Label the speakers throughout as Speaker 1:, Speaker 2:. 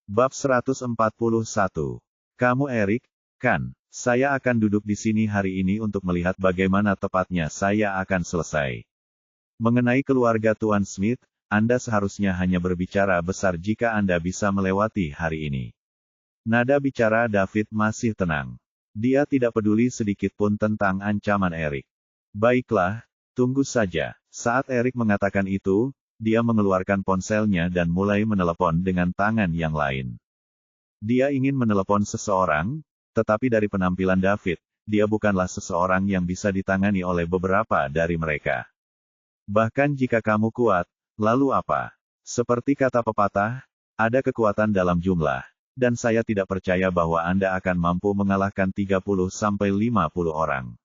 Speaker 1: Bab 141. Kamu Erik, kan? Saya akan duduk di sini hari ini untuk melihat bagaimana tepatnya saya akan selesai. Mengenai keluarga Tuan Smith, Anda seharusnya hanya berbicara besar jika Anda bisa melewati hari ini. Nada bicara David masih tenang. Dia tidak peduli sedikit pun tentang ancaman Erik. Baiklah, tunggu saja. Saat Erik mengatakan itu, dia mengeluarkan ponselnya dan mulai menelepon dengan tangan yang lain. Dia ingin menelepon seseorang, tetapi dari penampilan David, dia bukanlah seseorang yang bisa ditangani oleh beberapa dari mereka. Bahkan jika kamu kuat, lalu apa? Seperti kata pepatah, ada kekuatan dalam jumlah, dan saya tidak percaya bahwa Anda akan mampu mengalahkan 30-50 orang.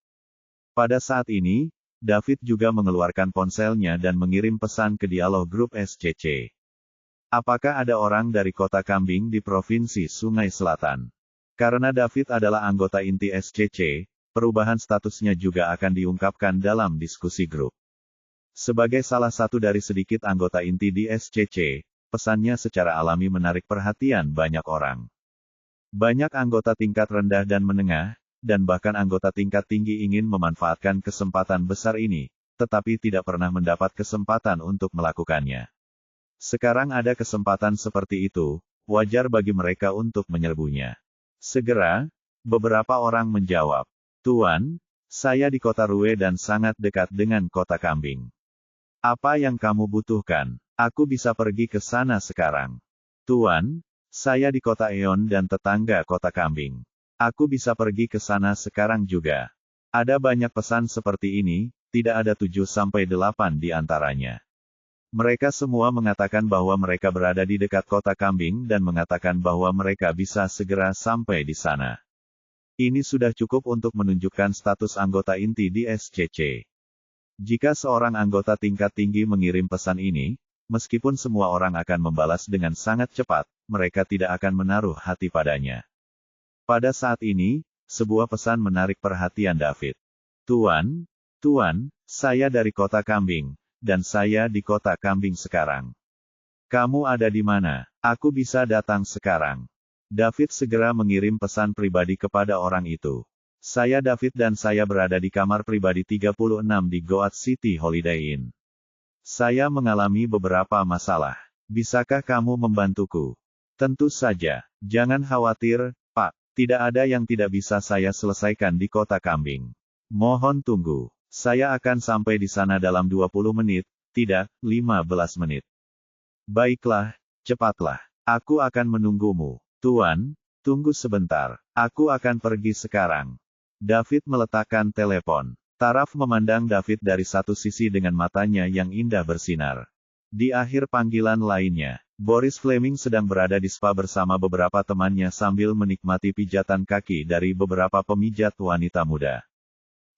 Speaker 1: Pada saat ini, David juga mengeluarkan ponselnya dan mengirim pesan ke dialog grup SCC. Apakah ada orang dari Kota Kambing di Provinsi Sungai Selatan? Karena David adalah anggota inti SCC, perubahan statusnya juga akan diungkapkan dalam diskusi grup. Sebagai salah satu dari sedikit anggota inti di SCC, pesannya secara alami menarik perhatian banyak orang. Banyak anggota tingkat rendah dan menengah, dan bahkan anggota tingkat tinggi ingin memanfaatkan kesempatan besar ini, tetapi tidak pernah mendapat kesempatan untuk melakukannya. Sekarang ada kesempatan seperti itu, wajar bagi mereka untuk menyerbunya. Segera, beberapa orang menjawab, "Tuan, saya di kota Rue dan sangat dekat dengan Kota Kambing. Apa yang kamu butuhkan? Aku bisa pergi ke sana sekarang." "Tuan, saya di kota Eon dan tetangga Kota Kambing. Aku bisa pergi ke sana sekarang juga." Ada banyak pesan seperti ini, tidak ada 7-8 di antaranya. Mereka semua mengatakan bahwa mereka berada di dekat Kota Kambing dan mengatakan bahwa mereka bisa segera sampai di sana. Ini sudah cukup untuk menunjukkan status anggota inti di SCC. Jika seorang anggota tingkat tinggi mengirim pesan ini, meskipun semua orang akan membalas dengan sangat cepat, mereka tidak akan menaruh hati padanya. Pada saat ini, sebuah pesan menarik perhatian David. "Tuan, saya dari Kota Kambing, dan saya di Kota Kambing sekarang. Kamu ada di mana? Aku bisa datang sekarang." David segera mengirim pesan pribadi kepada orang itu. "Saya David dan saya berada di kamar pribadi 36 di Goat City Holiday Inn. Saya mengalami beberapa masalah. Bisakah kamu membantuku?" "Tentu saja. Jangan khawatir, Pak. Tidak ada yang tidak bisa saya selesaikan di Kota Kambing. Mohon tunggu. Saya akan sampai di sana dalam 20 menit, tidak, 15 menit. Baiklah, cepatlah. Aku akan menunggumu." "Tuan, tunggu sebentar. Aku akan pergi sekarang." David meletakkan telepon. Taraf memandang David dari satu sisi dengan matanya yang indah bersinar. Di akhir panggilan lainnya, Boris Fleming sedang berada di spa bersama beberapa temannya sambil menikmati pijatan kaki dari beberapa pemijat wanita muda.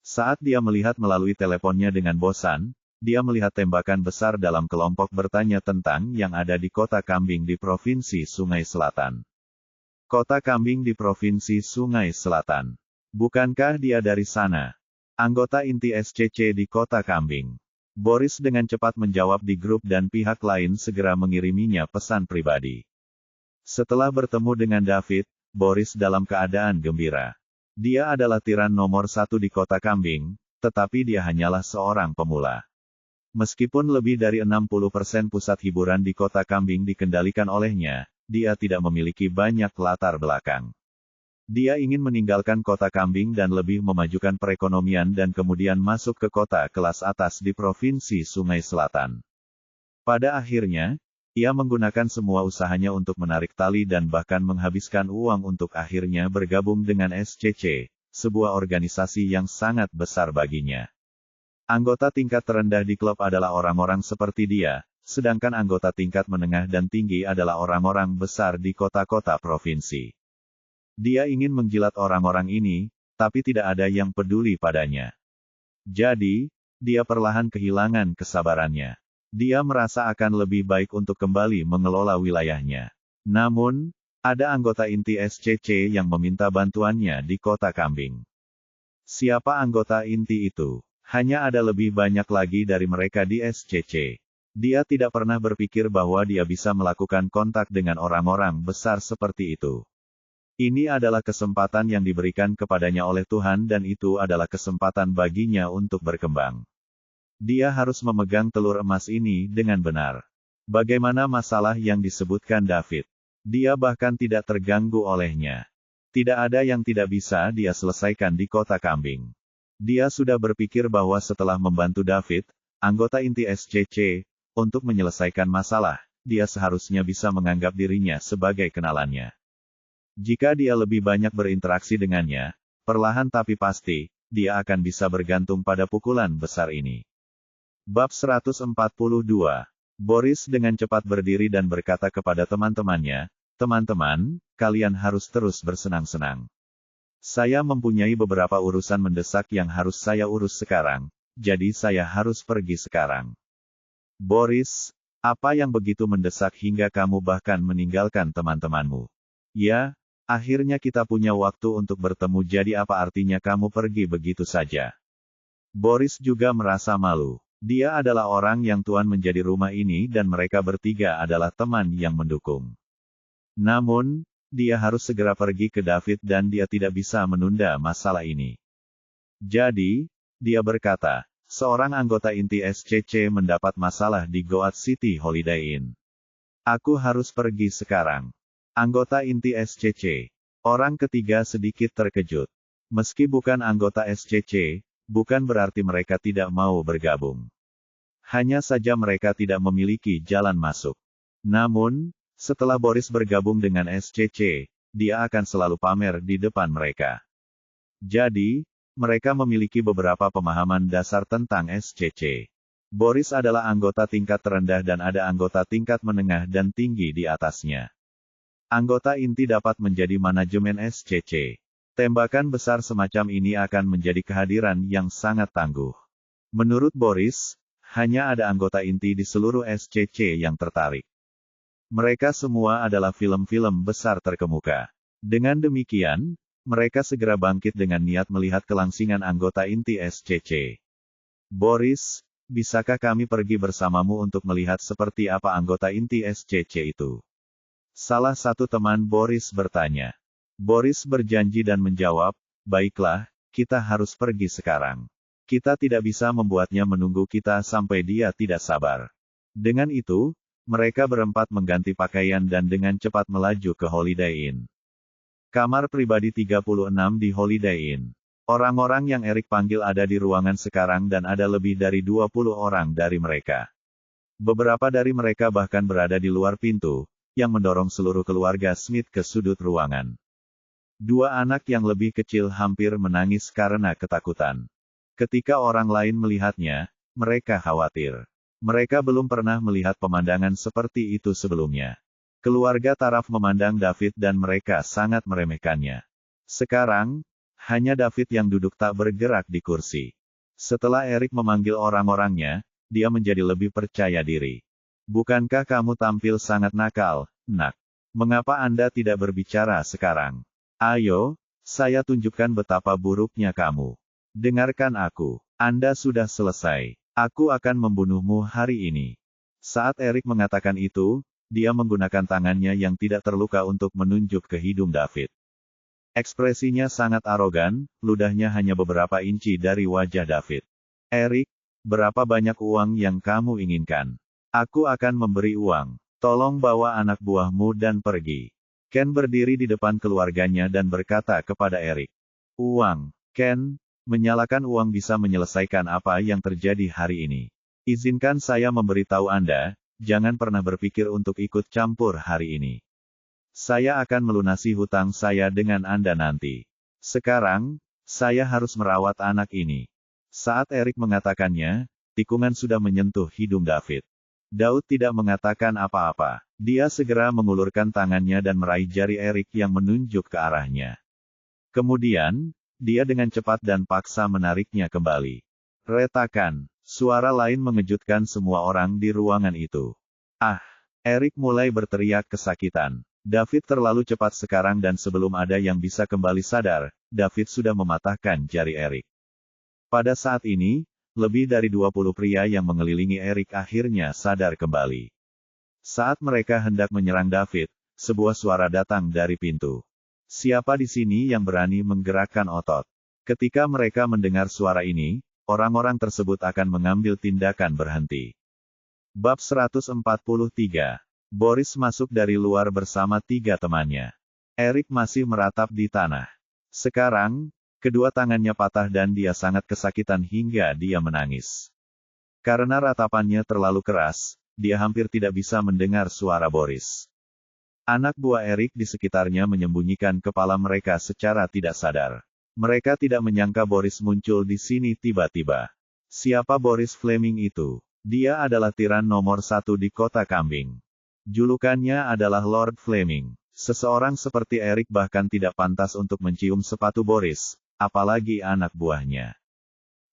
Speaker 1: Saat dia melihat melalui teleponnya dengan bosan, dia melihat tembakan besar dalam kelompok bertanya tentang yang ada di Kota Kambing di Provinsi Sungai Selatan. Kota Kambing di Provinsi Sungai Selatan. Bukankah dia dari sana? Anggota inti SCC di Kota Kambing. Boris dengan cepat menjawab di grup dan pihak lain segera mengiriminya pesan pribadi. Setelah bertemu dengan David, Boris dalam keadaan gembira. Dia adalah tiran nomor 1 di Kota Kambing, tetapi dia hanyalah seorang pemula. Meskipun lebih dari 60% pusat hiburan di Kota Kambing dikendalikan olehnya, dia tidak memiliki banyak latar belakang. Dia ingin meninggalkan Kota Kambing dan lebih memajukan perekonomian dan kemudian masuk ke kota kelas atas di Provinsi Sungai Selatan. Pada akhirnya, ia menggunakan semua usahanya untuk menarik tali dan bahkan menghabiskan uang untuk akhirnya bergabung dengan SCC, sebuah organisasi yang sangat besar baginya. Anggota tingkat terendah di klub adalah orang-orang seperti dia, sedangkan anggota tingkat menengah dan tinggi adalah orang-orang besar di kota-kota provinsi. Dia ingin menjilat orang-orang ini, tapi tidak ada yang peduli padanya. Jadi, dia perlahan kehilangan kesabarannya. Dia merasa akan lebih baik untuk kembali mengelola wilayahnya. Namun, ada anggota inti SCC yang meminta bantuannya di Kota Kambing. Siapa anggota inti itu? Hanya ada lebih banyak lagi dari mereka di SCC. Dia tidak pernah berpikir bahwa dia bisa melakukan kontak dengan orang-orang besar seperti itu. Ini adalah kesempatan yang diberikan kepadanya oleh Tuhan dan itu adalah kesempatan baginya untuk berkembang. Dia harus memegang telur emas ini dengan benar. Bagaimana masalah yang disebutkan David? Dia bahkan tidak terganggu olehnya. Tidak ada yang tidak bisa dia selesaikan di kota kambing. Dia sudah berpikir bahwa setelah membantu David, anggota inti SCC, untuk menyelesaikan masalah, dia seharusnya bisa menganggap dirinya sebagai kenalannya. Jika dia lebih banyak berinteraksi dengannya, perlahan tapi pasti, dia akan bisa bergantung pada pukulan besar ini. Bab 142. Boris dengan cepat berdiri dan berkata kepada teman-temannya, "Teman-teman, kalian harus terus bersenang-senang. Saya mempunyai beberapa urusan mendesak yang harus saya urus sekarang, jadi saya harus pergi sekarang." Boris, apa yang begitu mendesak hingga kamu bahkan meninggalkan teman-temanmu? Ya, akhirnya kita punya waktu untuk bertemu, jadi apa artinya kamu pergi begitu saja? Boris juga merasa malu. Dia adalah orang yang tuan menjadi rumah ini dan mereka bertiga adalah teman yang mendukung. Namun, dia harus segera pergi ke David dan dia tidak bisa menunda masalah ini. Jadi, dia berkata, seorang anggota inti SCC mendapat masalah di Goat City Holiday Inn. Aku harus pergi sekarang. Anggota inti SCC. Orang ketiga sedikit terkejut. Meski bukan anggota SCC, bukan berarti mereka tidak mau bergabung. Hanya saja mereka tidak memiliki jalan masuk. Namun, setelah Boris bergabung dengan SCC, dia akan selalu pamer di depan mereka. Jadi, mereka memiliki beberapa pemahaman dasar tentang SCC. Boris adalah anggota tingkat terendah dan ada anggota tingkat menengah dan tinggi di atasnya. Anggota inti dapat menjadi manajemen SCC. Tembakan besar semacam ini akan menjadi kehadiran yang sangat tangguh. Menurut Boris, hanya ada anggota inti di seluruh SCC yang tertarik. Mereka semua adalah film-film besar terkemuka. Dengan demikian, mereka segera bangkit dengan niat melihat kelangsingan anggota inti SCC. Boris, bisakah kami pergi bersamamu untuk melihat seperti apa anggota inti SCC itu? Salah satu teman Boris bertanya. Boris berjanji dan menjawab, baiklah, kita harus pergi sekarang. Kita tidak bisa membuatnya menunggu kita sampai dia tidak sabar. Dengan itu, mereka berempat mengganti pakaian dan dengan cepat melaju ke Holiday Inn. Kamar pribadi 36 di Holiday Inn. Orang-orang yang Erik panggil ada di ruangan sekarang dan ada lebih dari 20 orang dari mereka. Beberapa dari mereka bahkan berada di luar pintu, yang mendorong seluruh keluarga Smith ke sudut ruangan. Dua anak yang lebih kecil hampir menangis karena ketakutan. Ketika orang lain melihatnya, mereka khawatir. Mereka belum pernah melihat pemandangan seperti itu sebelumnya. Keluarga Taraf memandang David dan mereka sangat meremehkannya. Sekarang, hanya David yang duduk tak bergerak di kursi. Setelah Erik memanggil orang-orangnya, dia menjadi lebih percaya diri. Bukankah kamu tampil sangat nakal, Nak? Mengapa Anda tidak berbicara sekarang? Ayo, saya tunjukkan betapa buruknya kamu. Dengarkan aku. Anda sudah selesai. Aku akan membunuhmu hari ini. Saat Erik mengatakan itu, dia menggunakan tangannya yang tidak terluka untuk menunjuk ke hidung David. Ekspresinya sangat arogan, ludahnya hanya beberapa inci dari wajah David. Erik, berapa banyak uang yang kamu inginkan? Aku akan memberi uang. Tolong bawa anak buahmu dan pergi. Ken berdiri di depan keluarganya dan berkata kepada Erik. Uang, Ken, menyalakan uang bisa menyelesaikan apa yang terjadi hari ini. Izinkan saya memberitahu Anda, jangan pernah berpikir untuk ikut campur hari ini. Saya akan melunasi hutang saya dengan Anda nanti. Sekarang, saya harus merawat anak ini. Saat Erik mengatakannya, tikungan sudah menyentuh hidung David. Daud tidak mengatakan apa-apa. Dia segera mengulurkan tangannya dan meraih jari Erik yang menunjuk ke arahnya. Kemudian, dia dengan cepat dan paksa menariknya kembali. Retakan. Suara lain mengejutkan semua orang di ruangan itu. Ah! Erik mulai berteriak kesakitan. David terlalu cepat sekarang dan sebelum ada yang bisa kembali sadar, David sudah mematahkan jari Erik. Pada saat ini, lebih dari 20 pria yang mengelilingi Erik akhirnya sadar kembali. Saat mereka hendak menyerang David, sebuah suara datang dari pintu. Siapa di sini yang berani menggerakkan otot? Ketika mereka mendengar suara ini, orang-orang tersebut akan mengambil tindakan berhenti. Bab 143. Boris masuk dari luar bersama 3 temannya. Erik masih meratap di tanah. Sekarang, kedua tangannya patah dan dia sangat kesakitan hingga dia menangis. Karena ratapannya terlalu keras, dia hampir tidak bisa mendengar suara Boris. Anak buah Erik di sekitarnya menyembunyikan kepala mereka secara tidak sadar. Mereka tidak menyangka Boris muncul di sini tiba-tiba. Siapa Boris Fleming itu? Dia adalah tiran nomor 1 di Kota Kambing. Julukannya adalah Lord Fleming. Seseorang seperti Erik bahkan tidak pantas untuk mencium sepatu Boris, apalagi anak buahnya.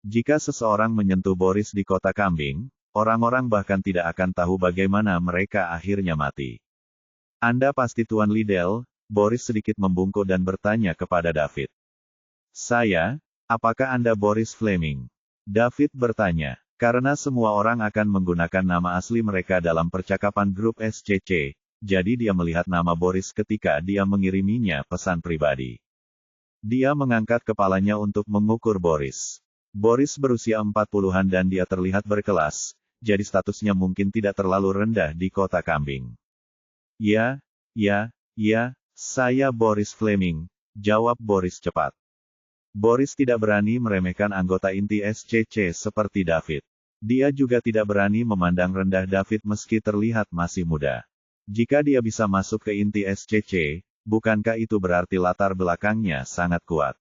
Speaker 1: Jika seseorang menyentuh Boris di Kota Kambing, orang-orang bahkan tidak akan tahu bagaimana mereka akhirnya mati. Anda pasti Tuan Liddell, Boris sedikit membungkuk dan bertanya kepada David. Saya, apakah Anda Boris Fleming? David bertanya, karena semua orang akan menggunakan nama asli mereka dalam percakapan grup SCC, jadi dia melihat nama Boris ketika dia mengiriminya pesan pribadi. Dia mengangkat kepalanya untuk mengukur Boris. Boris berusia 40-an dan dia terlihat berkelas, jadi statusnya mungkin tidak terlalu rendah di Kota Kambing. Ya, saya Boris Fleming, jawab Boris cepat. Boris tidak berani meremehkan anggota inti SCC seperti David. Dia juga tidak berani memandang rendah David meski terlihat masih muda. Jika dia bisa masuk ke inti SCC, bukankah itu berarti latar belakangnya sangat kuat?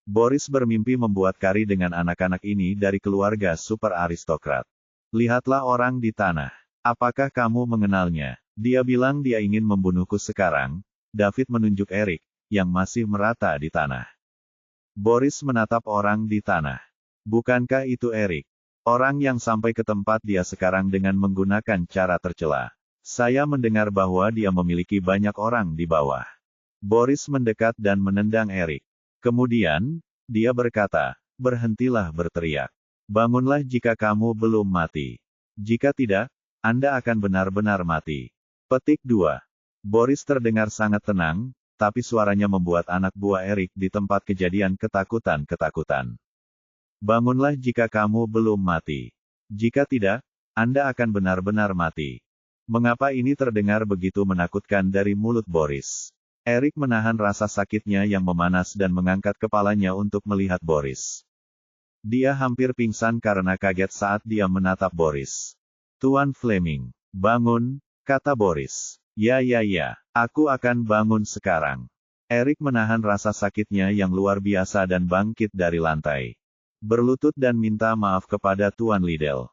Speaker 1: Boris bermimpi membuat kari dengan anak-anak ini dari keluarga super aristokrat. Lihatlah orang di tanah. Apakah kamu mengenalnya? Dia bilang dia ingin membunuhku sekarang. David menunjuk Erik, yang masih merata di tanah. Boris menatap orang di tanah. Bukankah itu Erik? Orang yang sampai ke tempat dia sekarang dengan menggunakan cara tercela. Saya mendengar bahwa dia memiliki banyak orang di bawah. Boris mendekat dan menendang Erik. Kemudian, dia berkata, berhentilah berteriak. Bangunlah jika kamu belum mati. Jika tidak, Anda akan benar-benar mati. Petik 2. Boris terdengar sangat tenang, tapi suaranya membuat anak buah Erik di tempat kejadian ketakutan-ketakutan. Bangunlah jika kamu belum mati. Jika tidak, Anda akan benar-benar mati. Mengapa ini terdengar begitu menakutkan dari mulut Boris? Erik menahan rasa sakitnya yang memanas dan mengangkat kepalanya untuk melihat Boris. Dia hampir pingsan karena kaget saat dia menatap Boris. Tuan Fleming, bangun, kata Boris. Ya, aku akan bangun sekarang. Erik menahan rasa sakitnya yang luar biasa dan bangkit dari lantai. Berlutut dan minta maaf kepada Tuan Liddell.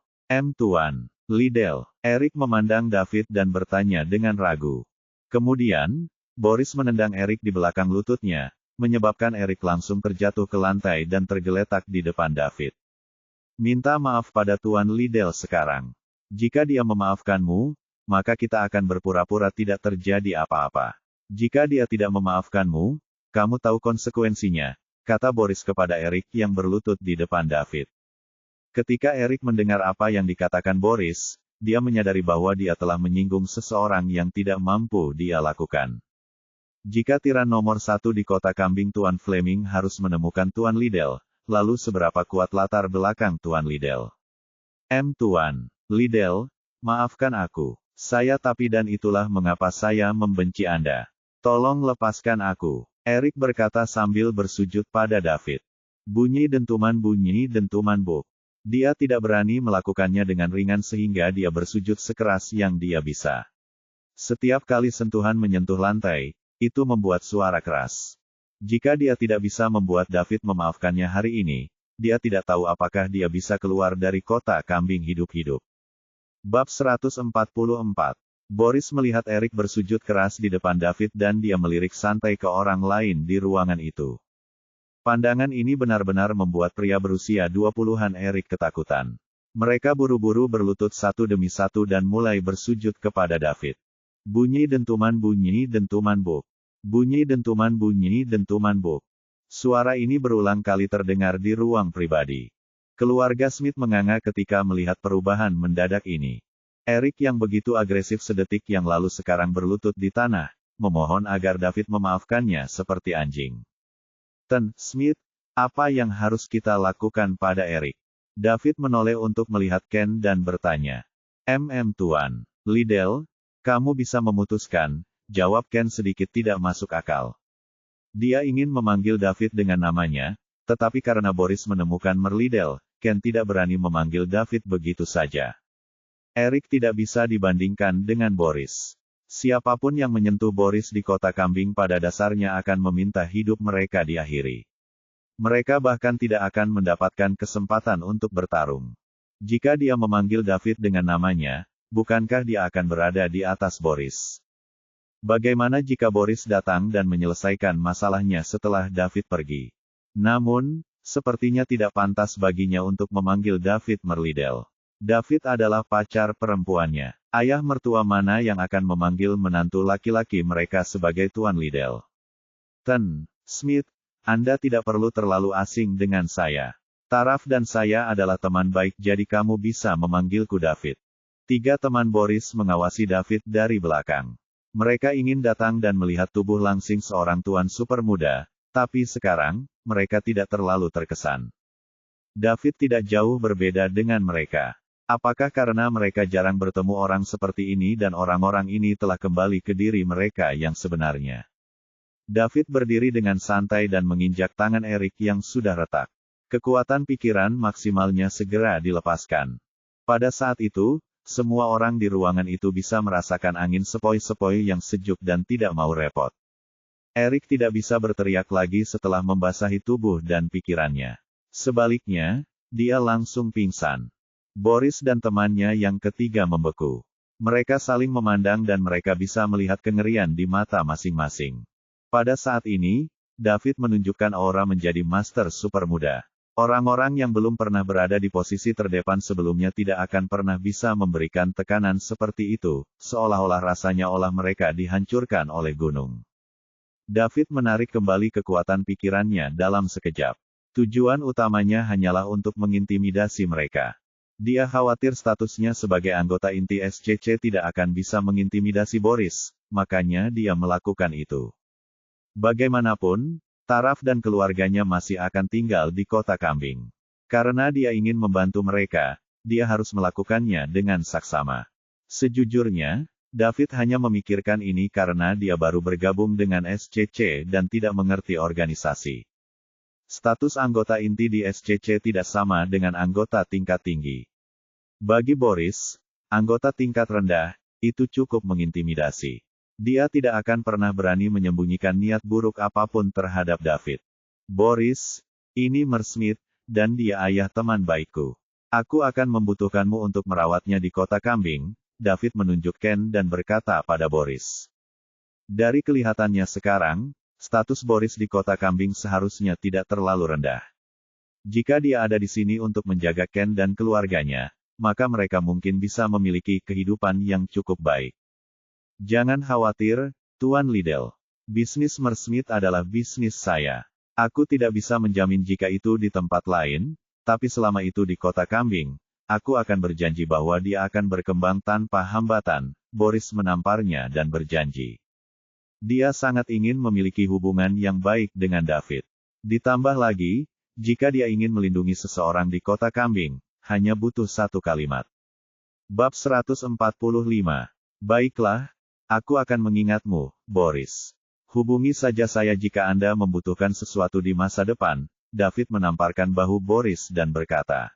Speaker 1: Tuan Liddell. Erik memandang David dan bertanya dengan ragu. Kemudian, Boris menendang Erik di belakang lututnya, menyebabkan Erik langsung terjatuh ke lantai dan tergeletak di depan David. Minta maaf pada Tuan Liddell sekarang. Jika dia memaafkanmu, maka kita akan berpura-pura tidak terjadi apa-apa. Jika dia tidak memaafkanmu, kamu tahu konsekuensinya, kata Boris kepada Erik yang berlutut di depan David. Ketika Erik mendengar apa yang dikatakan Boris, dia menyadari bahwa dia telah menyinggung seseorang yang tidak mampu dia lakukan. Jika tiran nomor 1 di Kota Kambing Tuan Fleming harus menemukan Tuan Liddell, lalu seberapa kuat latar belakang Tuan Liddell? Tuan Liddell, maafkan aku. Saya tapi dan itulah mengapa saya membenci Anda. Tolong lepaskan aku. Erik berkata sambil bersujud pada David. Bunyi dentuman bok. Dia tidak berani melakukannya dengan ringan sehingga dia bersujud sekeras yang dia bisa. Setiap kali sentuhan menyentuh lantai, itu membuat suara keras. Jika dia tidak bisa membuat David memaafkannya hari ini, dia tidak tahu apakah dia bisa keluar dari Kota Kambing hidup-hidup. Bab 144. Boris melihat Erik bersujud keras di depan David dan dia melirik santai ke orang lain di ruangan itu. Pandangan ini benar-benar membuat pria berusia 20-an Erik ketakutan. Mereka buru-buru berlutut satu demi satu dan mulai bersujud kepada David. Bunyi dentuman bok. Bunyi dentuman bok. Suara ini berulang kali terdengar di ruang pribadi. Keluarga Smith menganga ketika melihat perubahan mendadak ini. Eric yang begitu agresif sedetik yang lalu sekarang berlutut di tanah, memohon agar David memaafkannya seperti anjing. Smith, apa yang harus kita lakukan pada Eric? David menoleh untuk melihat Ken dan bertanya. Tuan Liddell, kamu bisa memutuskan, jawab Ken sedikit tidak masuk akal. Dia ingin memanggil David dengan namanya, tetapi karena Boris menemukan Liddell, Ken tidak berani memanggil David begitu saja. Eric tidak bisa dibandingkan dengan Boris. Siapapun yang menyentuh Boris di kota kambing pada dasarnya akan meminta hidup mereka diakhiri. Mereka bahkan tidak akan mendapatkan kesempatan untuk bertarung. Jika dia memanggil David dengan namanya, bukankah dia akan berada di atas Boris? Bagaimana jika Boris datang dan menyelesaikan masalahnya setelah David pergi? Namun, sepertinya tidak pantas baginya untuk memanggil David Liddell. David adalah pacar perempuannya. Ayah mertua mana yang akan memanggil menantu laki-laki mereka sebagai Tuan Liddell? Smith, Anda tidak perlu terlalu asing dengan saya. Taraf dan saya adalah teman baik jadi kamu bisa memanggilku David. 3 teman Boris mengawasi David dari belakang. Mereka ingin datang dan melihat tubuh langsing seorang tuan super muda, tapi sekarang, mereka tidak terlalu terkesan. David tidak jauh berbeda dengan mereka. Apakah karena mereka jarang bertemu orang seperti ini dan orang-orang ini telah kembali ke diri mereka yang sebenarnya? David berdiri dengan santai dan menginjak tangan Eric yang sudah retak. Kekuatan pikiran maksimalnya segera dilepaskan. Pada saat itu, semua orang di ruangan itu bisa merasakan angin sepoi-sepoi yang sejuk dan tidak mau repot. Eric tidak bisa berteriak lagi setelah membasahi tubuh dan pikirannya. Sebaliknya, dia langsung pingsan. Boris dan temannya yang ketiga membeku. Mereka saling memandang dan mereka bisa melihat kengerian di mata masing-masing. Pada saat ini, David menunjukkan aura menjadi master super muda. Orang-orang yang belum pernah berada di posisi terdepan sebelumnya tidak akan pernah bisa memberikan tekanan seperti itu, seolah-olah rasanya mereka dihancurkan oleh gunung. David menarik kembali kekuatan pikirannya dalam sekejap. Tujuan utamanya hanyalah untuk mengintimidasi mereka. Dia khawatir statusnya sebagai anggota inti SCC tidak akan bisa mengintimidasi Boris, makanya dia melakukan itu. Bagaimanapun, Taraf dan keluarganya masih akan tinggal di kota kambing. Karena dia ingin membantu mereka, dia harus melakukannya dengan saksama. Sejujurnya, David hanya memikirkan ini karena dia baru bergabung dengan SCC dan tidak mengerti organisasi. Status anggota inti di SCC tidak sama dengan anggota tingkat tinggi. Bagi Boris, anggota tingkat rendah, itu cukup mengintimidasi. Dia tidak akan pernah berani menyembunyikan niat buruk apapun terhadap David. Boris, ini Smith, dan dia ayah teman baikku. Aku akan membutuhkanmu untuk merawatnya di kota kambing. David menunjuk Ken dan berkata pada Boris. Dari kelihatannya sekarang, status Boris di kota kambing seharusnya tidak terlalu rendah. Jika dia ada di sini untuk menjaga Ken dan keluarganya, maka mereka mungkin bisa memiliki kehidupan yang cukup baik. Jangan khawatir, Tuan Liddell. Bisnis Smith adalah bisnis saya. Aku tidak bisa menjamin jika itu di tempat lain, tapi selama itu di kota kambing, aku akan berjanji bahwa dia akan berkembang tanpa hambatan. Boris menamparnya dan berjanji. Dia sangat ingin memiliki hubungan yang baik dengan David. Ditambah lagi, jika dia ingin melindungi seseorang di kota kambing, hanya butuh satu kalimat. Bab 145. Baiklah, aku akan mengingatmu, Boris. Hubungi saja saya jika Anda membutuhkan sesuatu di masa depan. David menamparkan bahu Boris dan berkata.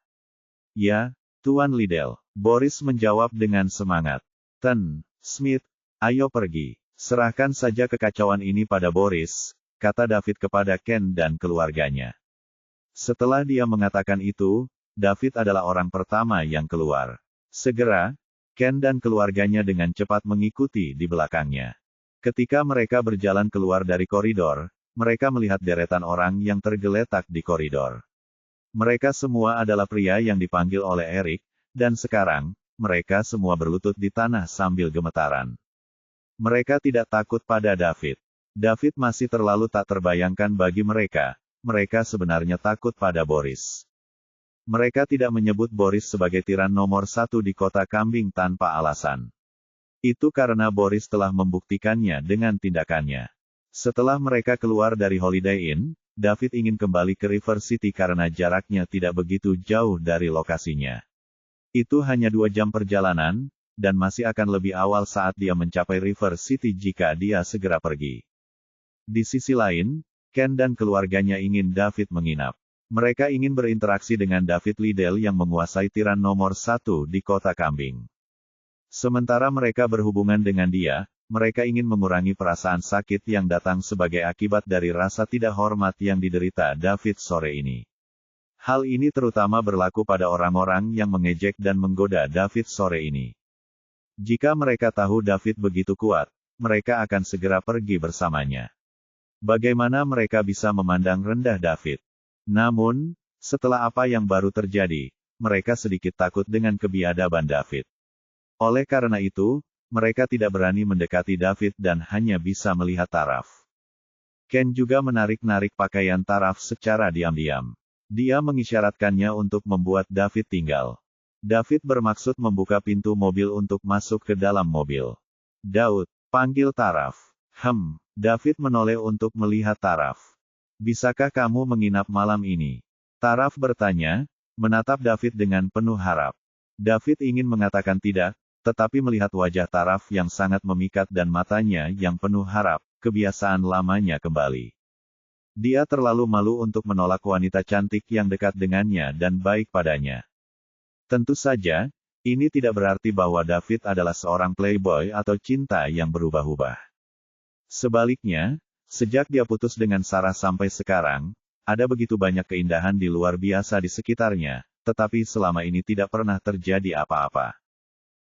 Speaker 1: Ya, Tuan Liddell. Boris menjawab dengan semangat. Smith, ayo pergi. Serahkan saja kekacauan ini pada Boris, kata David kepada Ken dan keluarganya. Setelah dia mengatakan itu, David adalah orang pertama yang keluar. Segera, Ken dan keluarganya dengan cepat mengikuti di belakangnya. Ketika mereka berjalan keluar dari koridor, mereka melihat deretan orang yang tergeletak di koridor. Mereka semua adalah pria yang dipanggil oleh Eric, dan sekarang, mereka semua berlutut di tanah sambil gemetaran. Mereka tidak takut pada David. David masih terlalu tak terbayangkan bagi mereka. Mereka sebenarnya takut pada Boris. Mereka tidak menyebut Boris sebagai tiran nomor 1 di kota kambing tanpa alasan. Itu karena Boris telah membuktikannya dengan tindakannya. Setelah mereka keluar dari Holiday Inn, David ingin kembali ke River City karena jaraknya tidak begitu jauh dari lokasinya. Itu hanya 2 jam perjalanan, dan masih akan lebih awal saat dia mencapai River City jika dia segera pergi. Di sisi lain, Ken dan keluarganya ingin David menginap. Mereka ingin berinteraksi dengan David Liddell yang menguasai tiran nomor 1 di kota kambing. Sementara mereka berhubungan dengan dia, mereka ingin mengurangi perasaan sakit yang datang sebagai akibat dari rasa tidak hormat yang diderita David sore ini. Hal ini terutama berlaku pada orang-orang yang mengejek dan menggoda David sore ini. Jika mereka tahu David begitu kuat, mereka akan segera pergi bersamanya. Bagaimana mereka bisa memandang rendah David? Namun, setelah apa yang baru terjadi, mereka sedikit takut dengan kebiadaban David. Oleh karena itu, mereka tidak berani mendekati David dan hanya bisa melihat taraf. Ken juga menarik-narik pakaian taraf secara diam-diam. Dia mengisyaratkannya untuk membuat David tinggal. David bermaksud membuka pintu mobil untuk masuk ke dalam mobil. Daud, panggil taraf. David menoleh untuk melihat taraf. Bisakah kamu menginap malam ini? Taraf bertanya, menatap David dengan penuh harap. David ingin mengatakan tidak, tetapi melihat wajah Taraf yang sangat memikat dan matanya yang penuh harap, kebiasaan lamanya kembali. Dia terlalu malu untuk menolak wanita cantik yang dekat dengannya dan baik padanya. Tentu saja, ini tidak berarti bahwa David adalah seorang playboy atau cinta yang berubah-ubah. Sebaliknya, sejak dia putus dengan Sarah sampai sekarang, ada begitu banyak keindahan di luar biasa di sekitarnya, tetapi selama ini tidak pernah terjadi apa-apa.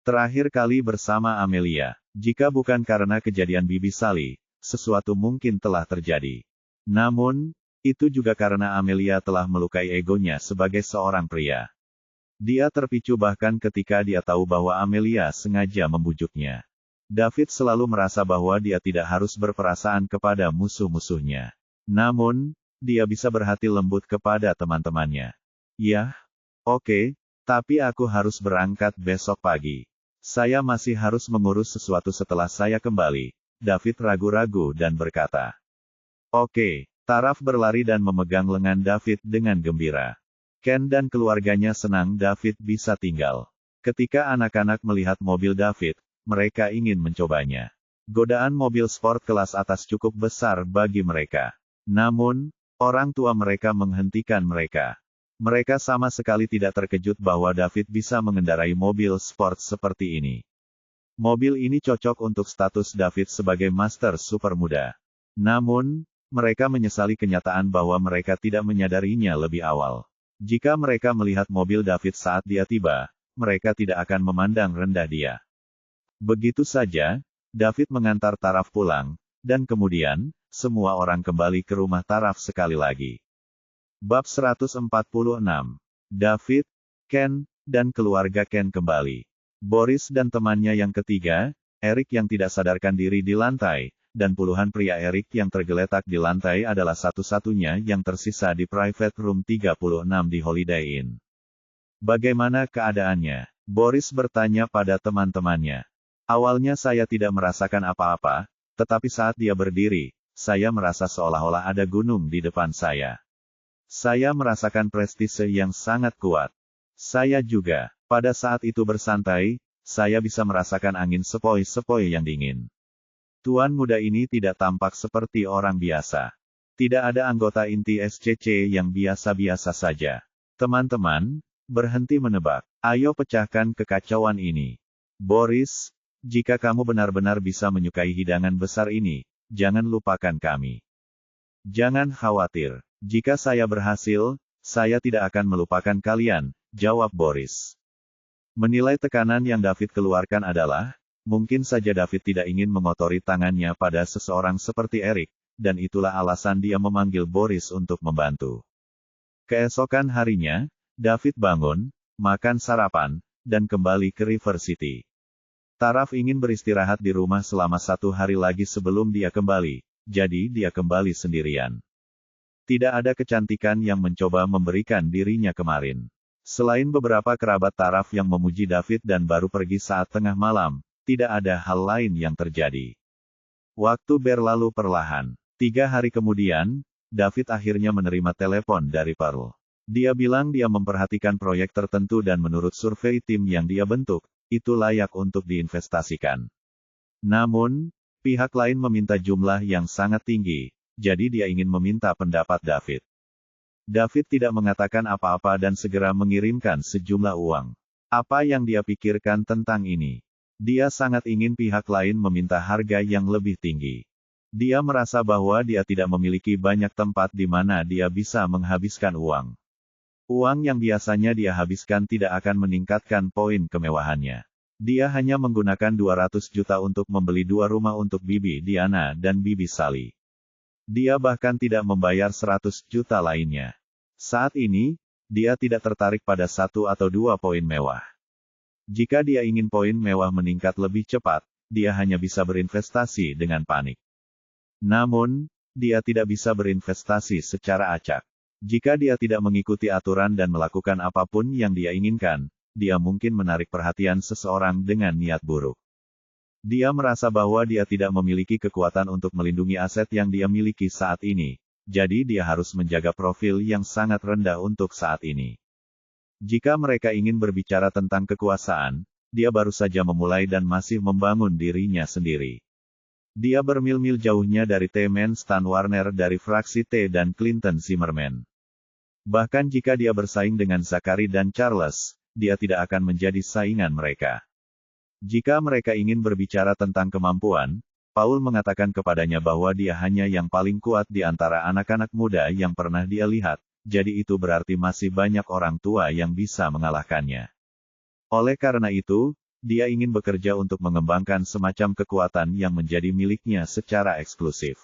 Speaker 1: Terakhir kali bersama Amelia, jika bukan karena kejadian Bibi Sally, sesuatu mungkin telah terjadi. Namun, itu juga karena Amelia telah melukai egonya sebagai seorang pria. Dia terpicu bahkan ketika dia tahu bahwa Amelia sengaja membujuknya. David selalu merasa bahwa dia tidak harus berperasaan kepada musuh-musuhnya. Namun, dia bisa berhati lembut kepada teman-temannya. Yah, oke, tapi aku harus berangkat besok pagi. Saya masih harus mengurus sesuatu setelah saya kembali. David ragu-ragu dan berkata. Oke, Taraf berlari dan memegang lengan David dengan gembira. Ken dan keluarganya senang David bisa tinggal. Ketika anak-anak melihat mobil David, mereka ingin mencobanya. Godaan mobil sport kelas atas cukup besar bagi mereka. Namun, orang tua mereka menghentikan mereka. Mereka sama sekali tidak terkejut bahwa David bisa mengendarai mobil sport seperti ini. Mobil ini cocok untuk status David sebagai master super muda. Namun, mereka menyesali kenyataan bahwa mereka tidak menyadarinya lebih awal. Jika mereka melihat mobil David saat dia tiba, mereka tidak akan memandang rendah dia. Begitu saja, David mengantar Taraf pulang, dan kemudian, semua orang kembali ke rumah Taraf sekali lagi. Bab 146. David, Ken, dan keluarga Ken kembali. Boris dan temannya yang ketiga, Eric yang tidak sadarkan diri di lantai, dan puluhan pria Eric yang tergeletak di lantai adalah satu-satunya yang tersisa di private room 36 di Holiday Inn. Bagaimana keadaannya? Boris bertanya pada teman-temannya. Awalnya saya tidak merasakan apa-apa, tetapi saat dia berdiri, saya merasa seolah-olah ada gunung di depan saya. Saya merasakan prestise yang sangat kuat. Saya juga, pada saat itu bersantai, saya bisa merasakan angin sepoi-sepoi yang dingin. Tuan muda ini tidak tampak seperti orang biasa. Tidak ada anggota inti SCC yang biasa-biasa saja. Teman-teman, berhenti menebak. Ayo pecahkan kekacauan ini. Boris, jika kamu benar-benar bisa menyukai hidangan besar ini, jangan lupakan kami. Jangan khawatir. Jika saya berhasil, saya tidak akan melupakan kalian, jawab Boris. Menilai tekanan yang David keluarkan adalah, mungkin saja David tidak ingin mengotori tangannya pada seseorang seperti Eric, dan itulah alasan dia memanggil Boris untuk membantu. Keesokan harinya, David bangun, makan sarapan, dan kembali ke River City. Taraf ingin beristirahat di rumah selama 1 hari lagi sebelum dia kembali, jadi dia kembali sendirian. Tidak ada kecantikan yang mencoba memberikan dirinya kemarin. Selain beberapa kerabat taraf yang memuji David dan baru pergi saat tengah malam, tidak ada hal lain yang terjadi. Waktu berlalu perlahan. 3 hari kemudian, David akhirnya menerima telepon dari Pearl. Dia bilang dia memperhatikan proyek tertentu dan menurut survei tim yang dia bentuk, itu layak untuk diinvestasikan. Namun, pihak lain meminta jumlah yang sangat tinggi, jadi dia ingin meminta pendapat David. David tidak mengatakan apa-apa dan segera mengirimkan sejumlah uang. Apa yang dia pikirkan tentang ini? Dia sangat ingin pihak lain meminta harga yang lebih tinggi. Dia merasa bahwa dia tidak memiliki banyak tempat di mana dia bisa menghabiskan uang. Uang yang biasanya dia habiskan tidak akan meningkatkan poin kemewahannya. Dia hanya menggunakan 200 juta untuk membeli 2 rumah untuk Bibi Diana dan Bibi Sally. Dia bahkan tidak membayar 100 juta lainnya. Saat ini, dia tidak tertarik pada 1 atau 2 poin mewah. Jika dia ingin poin mewah meningkat lebih cepat, dia hanya bisa berinvestasi dengan panik. Namun, dia tidak bisa berinvestasi secara acak. Jika dia tidak mengikuti aturan dan melakukan apapun yang dia inginkan, dia mungkin menarik perhatian seseorang dengan niat buruk. Dia merasa bahwa dia tidak memiliki kekuatan untuk melindungi aset yang dia miliki saat ini, jadi dia harus menjaga profil yang sangat rendah untuk saat ini. Jika mereka ingin berbicara tentang kekuasaan, dia baru saja memulai dan masih membangun dirinya sendiri. Dia bermil-mil jauhnya dari T-Man Stan Warner dari fraksi T dan Clinton Zimmerman. Bahkan jika dia bersaing dengan Zachary dan Charles, dia tidak akan menjadi saingan mereka. Jika mereka ingin berbicara tentang kemampuan, Paul mengatakan kepadanya bahwa dia hanya yang paling kuat di antara anak-anak muda yang pernah dia lihat, jadi itu berarti masih banyak orang tua yang bisa mengalahkannya. Oleh karena itu, dia ingin bekerja untuk mengembangkan semacam kekuatan yang menjadi miliknya secara eksklusif.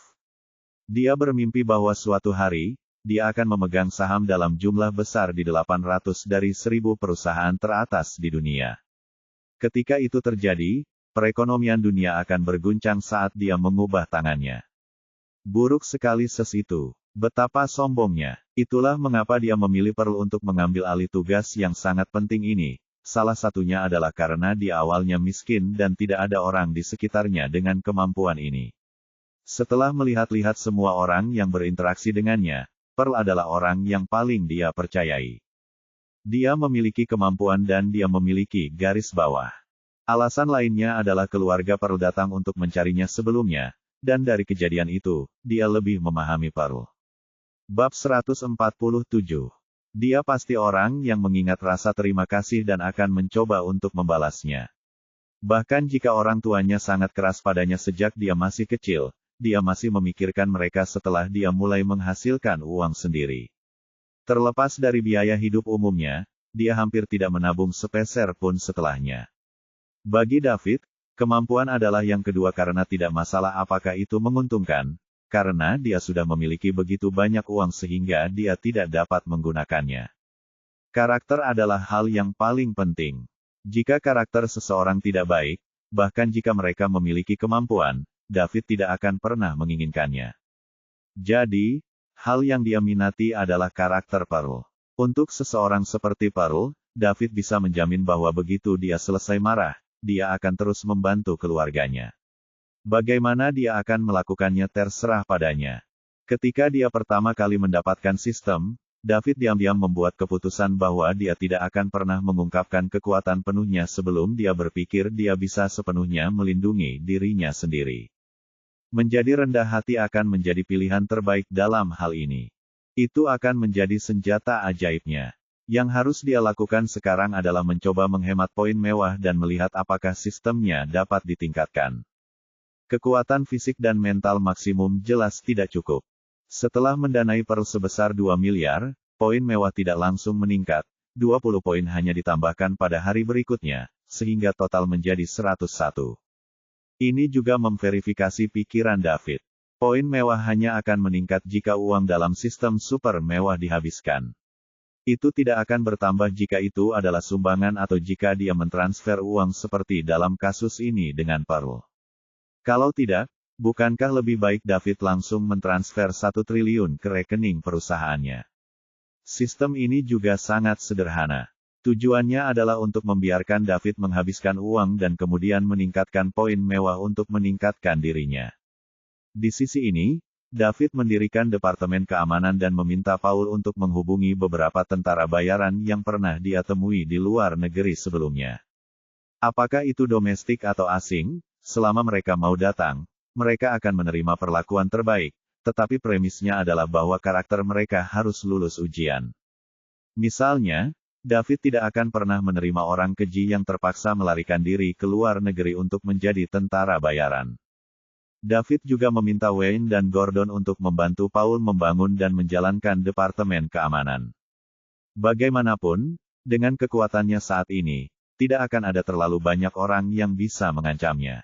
Speaker 1: Dia bermimpi bahwa suatu hari, dia akan memegang saham dalam jumlah besar di 800 dari 1000 perusahaan teratas di dunia. Ketika itu terjadi, perekonomian dunia akan berguncang saat dia mengubah tangannya. Buruk sekali itu. Betapa sombongnya. Itulah mengapa dia memilih Pearl untuk mengambil alih tugas yang sangat penting ini. Salah satunya adalah karena dia awalnya miskin dan tidak ada orang di sekitarnya dengan kemampuan ini. Setelah melihat-lihat semua orang yang berinteraksi dengannya, Pearl adalah orang yang paling dia percayai. Dia memiliki kemampuan dan dia memiliki garis bawah. Alasan lainnya adalah keluarga Pearl datang untuk mencarinya sebelumnya, dan dari kejadian itu, dia lebih memahami Pearl. Bab 147. Dia pasti orang yang mengingat rasa terima kasih dan akan mencoba untuk membalasnya. Bahkan jika orang tuanya sangat keras padanya sejak dia masih kecil, dia masih memikirkan mereka setelah dia mulai menghasilkan uang sendiri. Terlepas dari biaya hidup umumnya, dia hampir tidak menabung sepeser pun setelahnya. Bagi David, kemampuan adalah yang kedua karena tidak masalah apakah itu menguntungkan, karena dia sudah memiliki begitu banyak uang sehingga dia tidak dapat menggunakannya. Karakter adalah hal yang paling penting. Jika karakter seseorang tidak baik, bahkan jika mereka memiliki kemampuan, David tidak akan pernah menginginkannya. Jadi, hal yang dia minati adalah karakter Pearl. Untuk seseorang seperti Pearl, David bisa menjamin bahwa begitu dia selesai marah, dia akan terus membantu keluarganya. Bagaimana dia akan melakukannya terserah padanya. Ketika dia pertama kali mendapatkan sistem, David diam-diam membuat keputusan bahwa dia tidak akan pernah mengungkapkan kekuatan penuhnya sebelum dia berpikir dia bisa sepenuhnya melindungi dirinya sendiri. Menjadi rendah hati akan menjadi pilihan terbaik dalam hal ini. Itu akan menjadi senjata ajaibnya. Yang harus dia lakukan sekarang adalah mencoba menghemat poin mewah dan melihat apakah sistemnya dapat ditingkatkan. Kekuatan fisik dan mental maksimum jelas tidak cukup. Setelah mendanai Pearl sebesar 2 miliar, poin mewah tidak langsung meningkat, 20 poin hanya ditambahkan pada hari berikutnya, sehingga total menjadi 101. Ini juga memverifikasi pikiran David. Poin mewah hanya akan meningkat jika uang dalam sistem super mewah dihabiskan. Itu tidak akan bertambah jika itu adalah sumbangan atau jika dia mentransfer uang seperti dalam kasus ini dengan Pearl. Kalau tidak, bukankah lebih baik David langsung mentransfer 1 triliun ke rekening perusahaannya? Sistem ini juga sangat sederhana. Tujuannya adalah untuk membiarkan David menghabiskan uang dan kemudian meningkatkan poin mewah untuk meningkatkan dirinya. Di sisi ini, David mendirikan Departemen Keamanan dan meminta Paul untuk menghubungi beberapa tentara bayaran yang pernah dia temui di luar negeri sebelumnya. Apakah itu domestik atau asing, selama mereka mau datang, mereka akan menerima perlakuan terbaik, tetapi premisnya adalah bahwa karakter mereka harus lulus ujian. Misalnya, David tidak akan pernah menerima orang keji yang terpaksa melarikan diri ke luar negeri untuk menjadi tentara bayaran. David juga meminta Wayne dan Gordon untuk membantu Paul membangun dan menjalankan Departemen Keamanan. Bagaimanapun, dengan kekuatannya saat ini, tidak akan ada terlalu banyak orang yang bisa mengancamnya.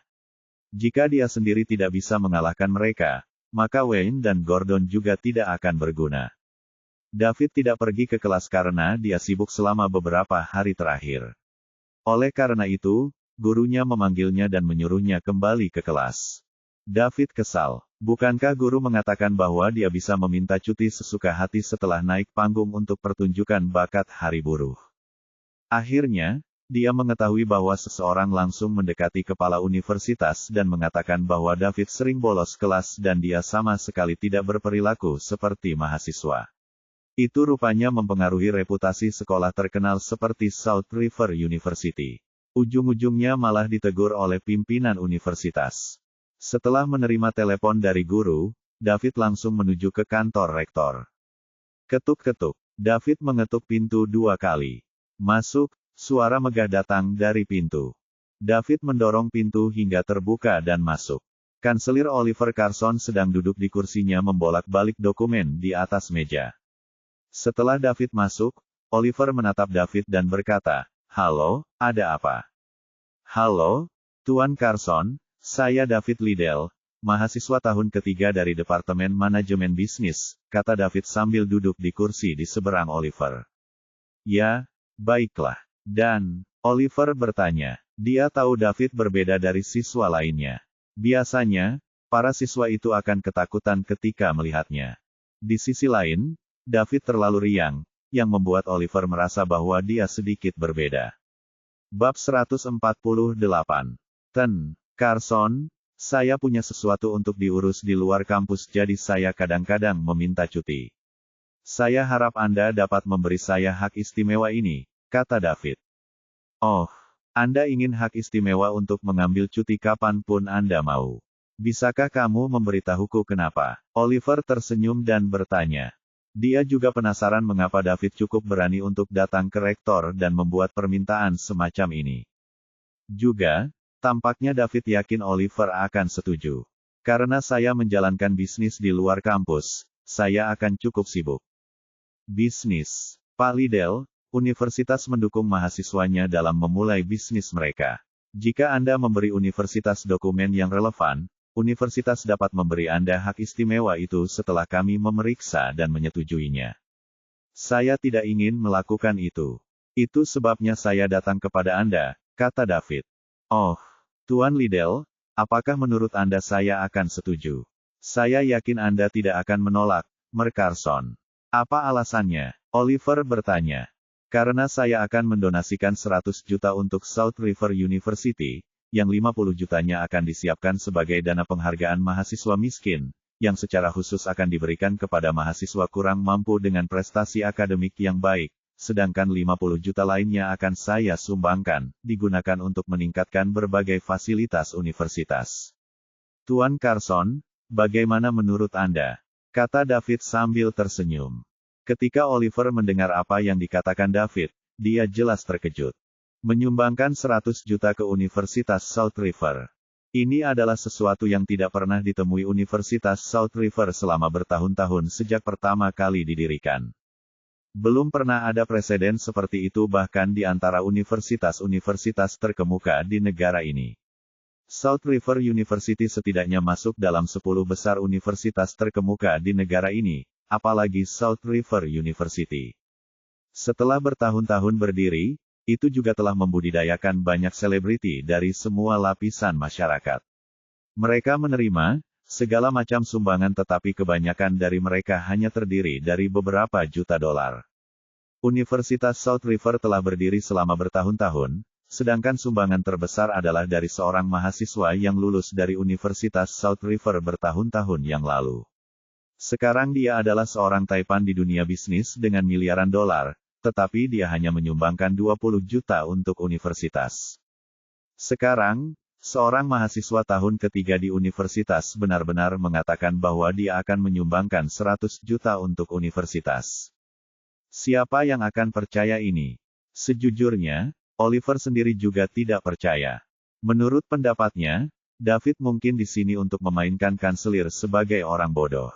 Speaker 1: Jika dia sendiri tidak bisa mengalahkan mereka, maka Wayne dan Gordon juga tidak akan berguna. David tidak pergi ke kelas karena dia sibuk selama beberapa hari terakhir. Oleh karena itu, gurunya memanggilnya dan menyuruhnya kembali ke kelas. David kesal. Bukankah guru mengatakan bahwa dia bisa meminta cuti sesuka hati setelah naik panggung untuk pertunjukan bakat hari buruh? Akhirnya, dia mengetahui bahwa seseorang langsung mendekati kepala universitas dan mengatakan bahwa David sering bolos kelas dan dia sama sekali tidak berperilaku seperti mahasiswa. Itu rupanya mempengaruhi reputasi sekolah terkenal seperti South River University. Ujung-ujungnya malah ditegur oleh pimpinan universitas. Setelah menerima telepon dari guru, David langsung menuju ke kantor rektor. Ketuk-ketuk. David mengetuk pintu 2 kali. Masuk, suara megah datang dari pintu. David mendorong pintu hingga terbuka dan masuk. Kanselir Oliver Carson sedang duduk di kursinya membolak-balik dokumen di atas meja. Setelah David masuk, Oliver menatap David dan berkata, "Halo, ada apa?" "Halo, Tuan Carson, saya David Liddell, mahasiswa tahun ketiga dari Departemen Manajemen Bisnis," kata David sambil duduk di kursi di seberang Oliver. "Ya, baiklah." Dan, Oliver bertanya, dia tahu David berbeda dari siswa lainnya. Biasanya, para siswa itu akan ketakutan ketika melihatnya. Di sisi lain, David terlalu riang, yang membuat Oliver merasa bahwa dia sedikit berbeda. Bab 148. Carson, saya punya sesuatu untuk diurus di luar kampus jadi saya kadang-kadang meminta cuti. Saya harap Anda dapat memberi saya hak istimewa ini, kata David. Oh, Anda ingin hak istimewa untuk mengambil cuti kapanpun Anda mau. Bisakah kamu memberitahuku kenapa? Oliver tersenyum dan bertanya. Dia juga penasaran mengapa David cukup berani untuk datang ke rektor dan membuat permintaan semacam ini. Juga, tampaknya David yakin Oliver akan setuju. Karena saya menjalankan bisnis di luar kampus, saya akan cukup sibuk. Bisnis. Pak Liddell, universitas mendukung mahasiswanya dalam memulai bisnis mereka. Jika Anda memberi universitas dokumen yang relevan, universitas dapat memberi Anda hak istimewa itu setelah kami memeriksa dan menyetujuinya. Saya tidak ingin melakukan itu. Itu sebabnya saya datang kepada Anda, kata David. Oh, Tuan Liddell, apakah menurut Anda saya akan setuju? Saya yakin Anda tidak akan menolak, Carson. Apa alasannya? Oliver bertanya. Karena saya akan mendonasikan 100 juta untuk South River University, yang 50 jutanya akan disiapkan sebagai dana penghargaan mahasiswa miskin, yang secara khusus akan diberikan kepada mahasiswa kurang mampu dengan prestasi akademik yang baik, sedangkan 50 juta lainnya akan saya sumbangkan, digunakan untuk meningkatkan berbagai fasilitas universitas. Tuan Carson, bagaimana menurut Anda? Kata David sambil tersenyum. Ketika Oliver mendengar apa yang dikatakan David, dia jelas terkejut. Menyumbangkan 100 juta ke Universitas South River. Ini adalah sesuatu yang tidak pernah ditemui Universitas South River selama bertahun-tahun sejak pertama kali didirikan. Belum pernah ada preseden seperti itu bahkan di antara universitas-universitas terkemuka di negara ini. South River University setidaknya masuk dalam 10 besar universitas terkemuka di negara ini, apalagi South River University. Setelah bertahun-tahun berdiri, itu juga telah membudidayakan banyak selebriti dari semua lapisan masyarakat. Mereka menerima segala macam sumbangan tetapi kebanyakan dari mereka hanya terdiri dari beberapa juta dolar. Universitas South River telah berdiri selama bertahun-tahun, sedangkan sumbangan terbesar adalah dari seorang mahasiswa yang lulus dari Universitas South River bertahun-tahun yang lalu. Sekarang dia adalah seorang taipan di dunia bisnis dengan miliaran dolar, tetapi dia hanya menyumbangkan 20 juta untuk universitas. Sekarang, seorang mahasiswa tahun ketiga di universitas benar-benar mengatakan bahwa dia akan menyumbangkan 100 juta untuk universitas. Siapa yang akan percaya ini? Sejujurnya, Oliver sendiri juga tidak percaya. Menurut pendapatnya, David mungkin di sini untuk memainkan kanselir sebagai orang bodoh.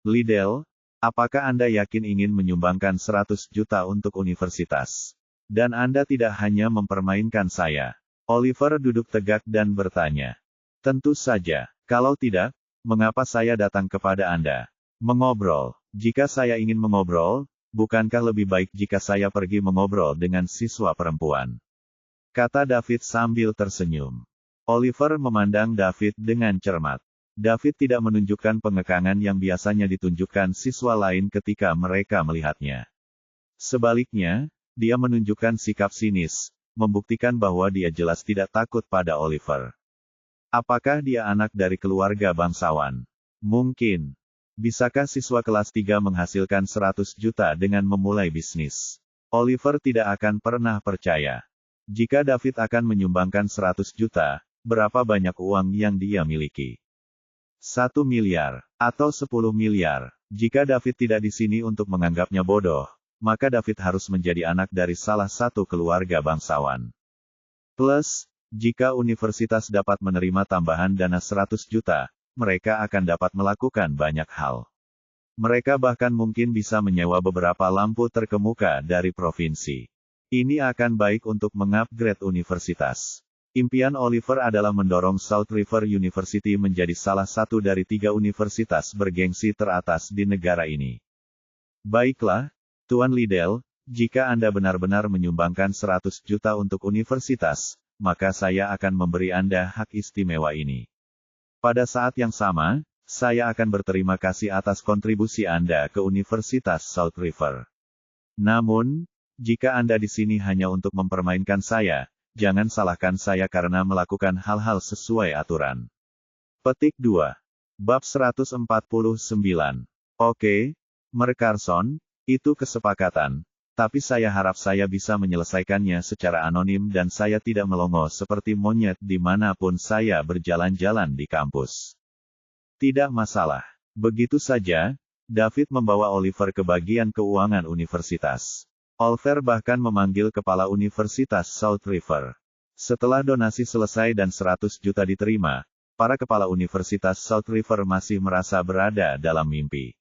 Speaker 1: Liddell, apakah Anda yakin ingin menyumbangkan 100 juta untuk universitas? Dan Anda tidak hanya mempermainkan saya. Oliver duduk tegak dan bertanya. Tentu saja, kalau tidak, mengapa saya datang kepada Anda? Mengobrol. Jika saya ingin mengobrol, bukankah lebih baik jika saya pergi mengobrol dengan siswa perempuan? Kata David sambil tersenyum. Oliver memandang David dengan cermat. David tidak menunjukkan pengekangan yang biasanya ditunjukkan siswa lain ketika mereka melihatnya. Sebaliknya, dia menunjukkan sikap sinis, membuktikan bahwa dia jelas tidak takut pada Oliver. Apakah dia anak dari keluarga bangsawan? Mungkin. Bisakah siswa kelas 3 menghasilkan 100 juta dengan memulai bisnis? Oliver tidak akan pernah percaya. Jika David akan menyumbangkan 100 juta, berapa banyak uang yang dia miliki? 1 miliar, atau 10 miliar. Jika David tidak di sini untuk menganggapnya bodoh, maka David harus menjadi anak dari salah satu keluarga bangsawan. Plus, jika universitas dapat menerima tambahan dana 100 juta, mereka akan dapat melakukan banyak hal. Mereka bahkan mungkin bisa menyewa beberapa lampu terkemuka dari provinsi. Ini akan baik untuk mengupgrade universitas. Impian Oliver adalah mendorong South River University menjadi salah satu dari 3 universitas bergengsi teratas di negara ini. Baiklah, Tuan Liddell, jika Anda benar-benar menyumbangkan 100 juta untuk universitas, maka saya akan memberi Anda hak istimewa ini. Pada saat yang sama, saya akan berterima kasih atas kontribusi Anda ke Universitas South River. Namun, jika Anda di sini hanya untuk mempermainkan saya, jangan salahkan saya karena melakukan hal-hal sesuai aturan. Petik 2. Bab 149. Oke, Mer Carson, itu kesepakatan, tapi saya harap saya bisa menyelesaikannya secara anonim dan saya tidak melongo seperti monyet dimanapun saya berjalan-jalan di kampus. Tidak masalah. Begitu saja, David membawa Oliver ke bagian keuangan universitas. Oliver bahkan memanggil kepala Universitas South River. Setelah donasi selesai dan 100 juta diterima, para kepala Universitas South River masih merasa berada dalam mimpi.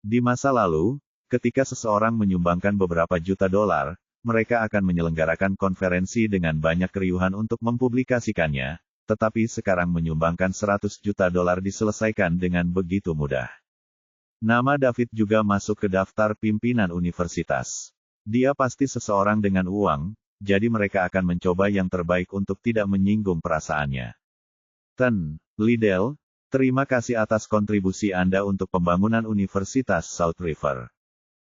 Speaker 1: Di masa lalu, ketika seseorang menyumbangkan beberapa juta dolar, mereka akan menyelenggarakan konferensi dengan banyak keriuhan untuk mempublikasikannya, tetapi sekarang menyumbangkan 100 juta dolar diselesaikan dengan begitu mudah. Nama David juga masuk ke daftar pimpinan universitas. Dia pasti seseorang dengan uang, jadi mereka akan mencoba yang terbaik untuk tidak menyinggung perasaannya. Liddell, terima kasih atas kontribusi Anda untuk pembangunan Universitas South River.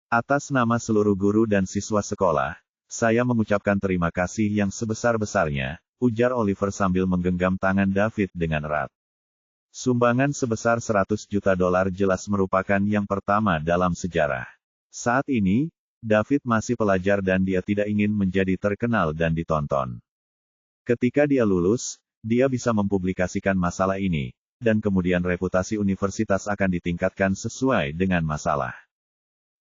Speaker 1: Atas nama seluruh guru dan siswa sekolah, saya mengucapkan terima kasih yang sebesar-besarnya, ujar Oliver sambil menggenggam tangan David dengan erat. Sumbangan sebesar 100 juta dolar jelas merupakan yang pertama dalam sejarah. Saat ini, David masih pelajar dan dia tidak ingin menjadi terkenal dan ditonton. Ketika dia lulus, dia bisa mempublikasikan masalah ini, dan kemudian reputasi universitas akan ditingkatkan sesuai dengan masalah.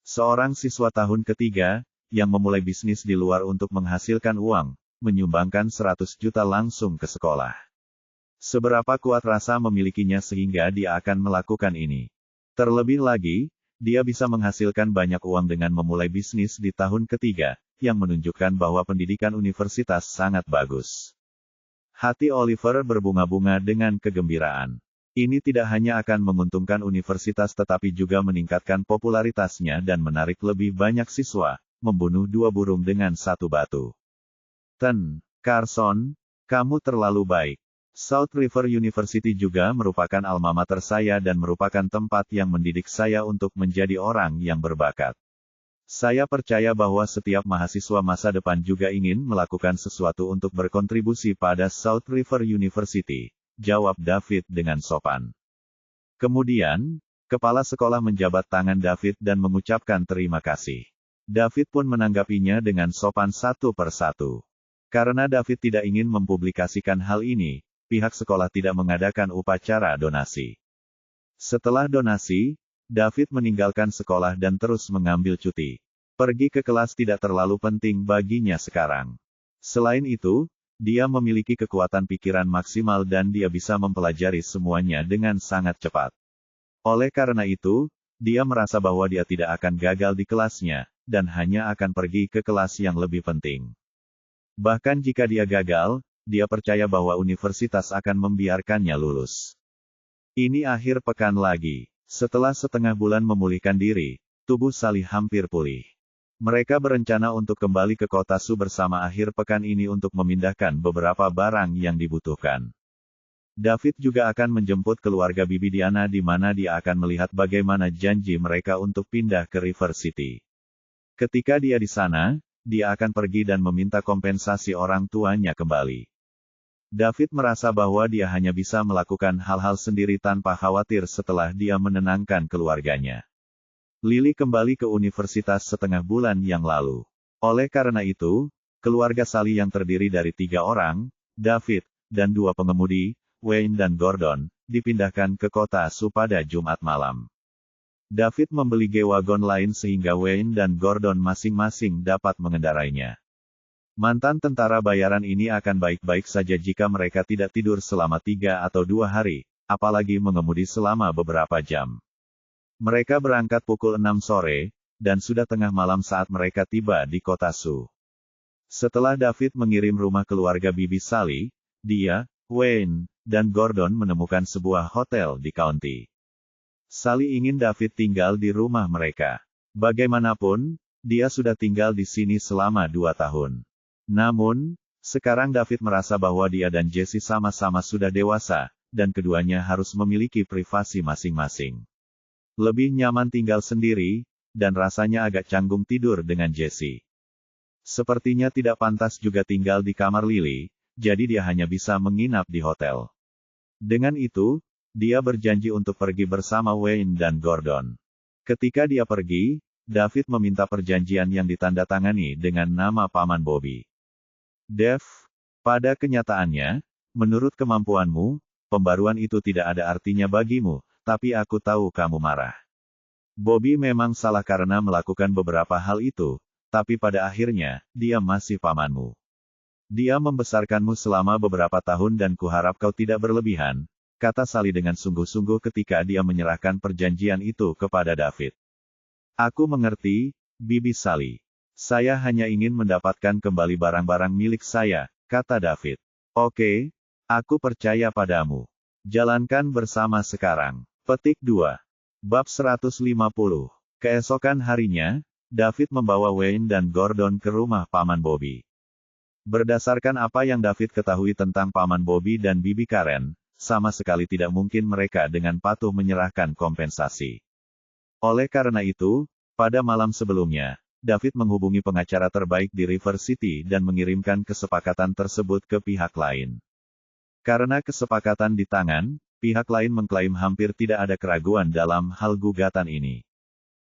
Speaker 1: Seorang siswa tahun ketiga, yang memulai bisnis di luar untuk menghasilkan uang, menyumbangkan 100 juta langsung ke sekolah. Seberapa kuat rasa memilikinya sehingga dia akan melakukan ini. Terlebih lagi, dia bisa menghasilkan banyak uang dengan memulai bisnis di tahun ketiga, yang menunjukkan bahwa pendidikan universitas sangat bagus. Hati Oliver berbunga-bunga dengan kegembiraan. Ini tidak hanya akan menguntungkan universitas tetapi juga meningkatkan popularitasnya dan menarik lebih banyak siswa, membunuh 2 burung dengan 1 batu. Carson, kamu terlalu baik. South River University juga merupakan alma mater saya dan merupakan tempat yang mendidik saya untuk menjadi orang yang berbakat. Saya percaya bahwa setiap mahasiswa masa depan juga ingin melakukan sesuatu untuk berkontribusi pada South River University, jawab David dengan sopan. Kemudian, kepala sekolah menjabat tangan David dan mengucapkan terima kasih. David pun menanggapinya dengan sopan satu persatu. Karena David tidak ingin mempublikasikan hal ini, pihak sekolah tidak mengadakan upacara donasi. Setelah donasi, David meninggalkan sekolah dan terus mengambil cuti. Pergi ke kelas tidak terlalu penting baginya sekarang. Selain itu, dia memiliki kekuatan pikiran maksimal dan dia bisa mempelajari semuanya dengan sangat cepat. Oleh karena itu, dia merasa bahwa dia tidak akan gagal di kelasnya, dan hanya akan pergi ke kelas yang lebih penting. Bahkan jika dia gagal, dia percaya bahwa universitas akan membiarkannya lulus. Ini akhir pekan lagi. Setelah setengah bulan memulihkan diri, tubuh Sally hampir pulih. Mereka berencana untuk kembali ke kota Su bersama akhir pekan ini untuk memindahkan beberapa barang yang dibutuhkan. David juga akan menjemput keluarga Bibi Diana di mana dia akan melihat bagaimana janji mereka untuk pindah ke River City. Ketika dia di sana, dia akan pergi dan meminta kompensasi orang tuanya kembali. David merasa bahwa dia hanya bisa melakukan hal-hal sendiri tanpa khawatir setelah dia menenangkan keluarganya. Lily kembali ke universitas setengah bulan yang lalu. Oleh karena itu, keluarga Sally yang terdiri dari 3 orang, David, dan 2 pengemudi, Wayne dan Gordon, dipindahkan ke kota Su pada Jumat malam. David membeli G-Wagon lain sehingga Wayne dan Gordon masing-masing dapat mengendarainya. Mantan tentara bayaran ini akan baik-baik saja jika mereka tidak tidur selama 3 atau 2 hari, apalagi mengemudi selama beberapa jam. Mereka berangkat pukul 6 sore, dan sudah tengah malam saat mereka tiba di kota Su. Setelah David mengirim rumah keluarga Bibi Sally, dia, Wayne, dan Gordon menemukan sebuah hotel di county. Sally ingin David tinggal di rumah mereka. Bagaimanapun, dia sudah tinggal di sini selama 2 tahun. Namun, sekarang David merasa bahwa dia dan Jessie sama-sama sudah dewasa, dan keduanya harus memiliki privasi masing-masing. Lebih nyaman tinggal sendiri, dan rasanya agak canggung tidur dengan Jessie. Sepertinya tidak pantas juga tinggal di kamar Lily, jadi dia hanya bisa menginap di hotel. Dengan itu, dia berjanji untuk pergi bersama Wayne dan Gordon. Ketika dia pergi, David meminta perjanjian yang ditandatangani dengan nama Paman Bobby. Dev, pada kenyataannya, menurut kemampuanmu, pembaruan itu tidak ada artinya bagimu, tapi aku tahu kamu marah. Bobby memang salah karena melakukan beberapa hal itu, tapi pada akhirnya, dia masih pamanmu. Dia membesarkanmu selama beberapa tahun dan kuharap kau tidak berlebihan, kata Sally dengan sungguh-sungguh ketika dia menyerahkan perjanjian itu kepada David. Aku mengerti, Bibi Sally. Saya hanya ingin mendapatkan kembali barang-barang milik saya, kata David. Oke, aku percaya padamu. Jalankan bersama sekarang. Petik 2. Bab 150. Keesokan harinya, David membawa Wayne dan Gordon ke rumah Paman Bobby. Berdasarkan apa yang David ketahui tentang Paman Bobby dan Bibi Karen, sama sekali tidak mungkin mereka dengan patuh menyerahkan kompensasi. Oleh karena itu, pada malam sebelumnya, David menghubungi pengacara terbaik di River City dan mengirimkan kesepakatan tersebut ke pihak lain. Karena kesepakatan di tangan, pihak lain mengklaim hampir tidak ada keraguan dalam hal gugatan ini.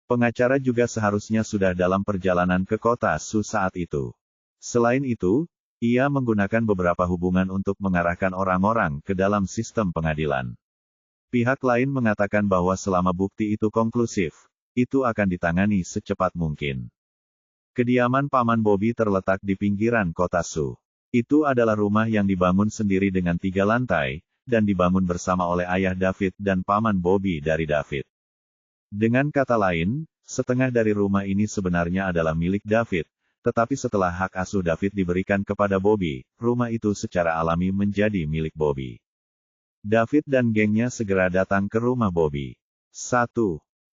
Speaker 1: Pengacara juga seharusnya sudah dalam perjalanan ke kota Su saat itu. Selain itu, ia menggunakan beberapa hubungan untuk mengarahkan orang-orang ke dalam sistem pengadilan. Pihak lain mengatakan bahwa selama bukti itu konklusif, itu akan ditangani secepat mungkin. Kediaman Paman Bobby terletak di pinggiran kota Su. Itu adalah rumah yang dibangun sendiri dengan 3 lantai, dan dibangun bersama oleh ayah David dan Paman Bobby dari David. Dengan kata lain, setengah dari rumah ini sebenarnya adalah milik David, tetapi setelah hak asuh David diberikan kepada Bobby, rumah itu secara alami menjadi milik Bobby. David dan gengnya segera datang ke rumah Bobby. 1.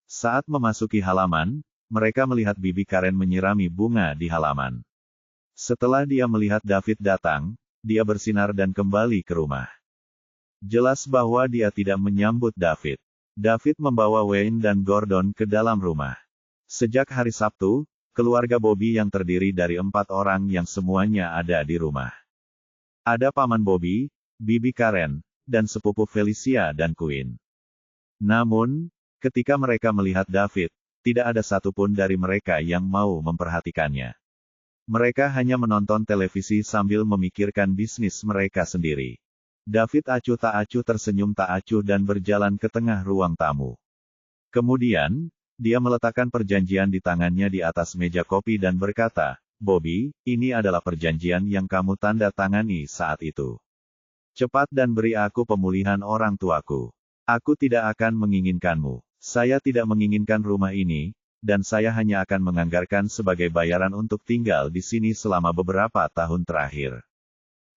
Speaker 1: Saat memasuki halaman, mereka melihat Bibi Karen menyirami bunga di halaman. Setelah dia melihat David datang, dia bersinar dan kembali ke rumah. Jelas bahwa dia tidak menyambut David. David membawa Wayne dan Gordon ke dalam rumah. Sejak hari Sabtu, keluarga Bobby yang terdiri dari 4 orang yang semuanya ada di rumah. Ada paman Bobby, bibi Karen, dan sepupu Felicia dan Quinn. Namun, ketika mereka melihat David, tidak ada satupun dari mereka yang mau memperhatikannya. Mereka hanya menonton televisi sambil memikirkan bisnis mereka sendiri. David acuh tak acuh tersenyum tak acuh dan berjalan ke tengah ruang tamu. Kemudian, dia meletakkan perjanjian di tangannya di atas meja kopi dan berkata, "Bobby, ini adalah perjanjian yang kamu tanda tangani saat itu. Cepat dan beri aku pemulihan orang tuaku. Aku tidak akan menginginkanmu. Saya tidak menginginkan rumah ini, dan saya hanya akan menganggarkan sebagai bayaran untuk tinggal di sini selama beberapa tahun terakhir."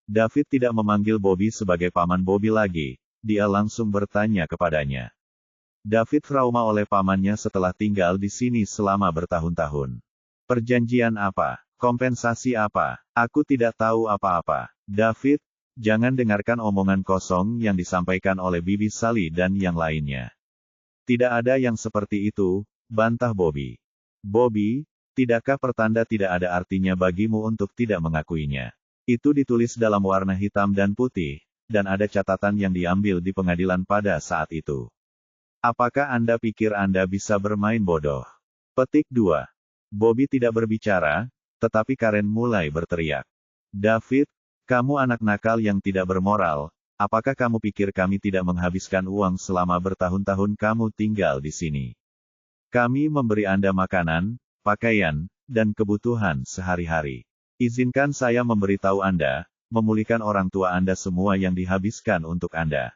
Speaker 1: David tidak memanggil Bobby sebagai paman Bobby lagi, dia langsung bertanya kepadanya. David trauma oleh pamannya setelah tinggal di sini selama bertahun-tahun. Perjanjian apa? Kompensasi apa? Aku tidak tahu apa-apa. David, jangan dengarkan omongan kosong yang disampaikan oleh Bibi Sally dan yang lainnya. Tidak ada yang seperti itu, bantah Bobby. Bobby, tidakkah pertanda tidak ada artinya bagimu untuk tidak mengakuinya? Itu ditulis dalam warna hitam dan putih, dan ada catatan yang diambil di pengadilan pada saat itu. Apakah Anda pikir Anda bisa bermain bodoh? Petik 2. Bobby tidak berbicara, tetapi Karen mulai berteriak. David, kamu anak nakal yang tidak bermoral, apakah kamu pikir kami tidak menghabiskan uang selama bertahun-tahun kamu tinggal di sini? Kami memberi Anda makanan, pakaian, dan kebutuhan sehari-hari. Izinkan saya memberitahu Anda, memulihkan orang tua Anda semua yang dihabiskan untuk Anda.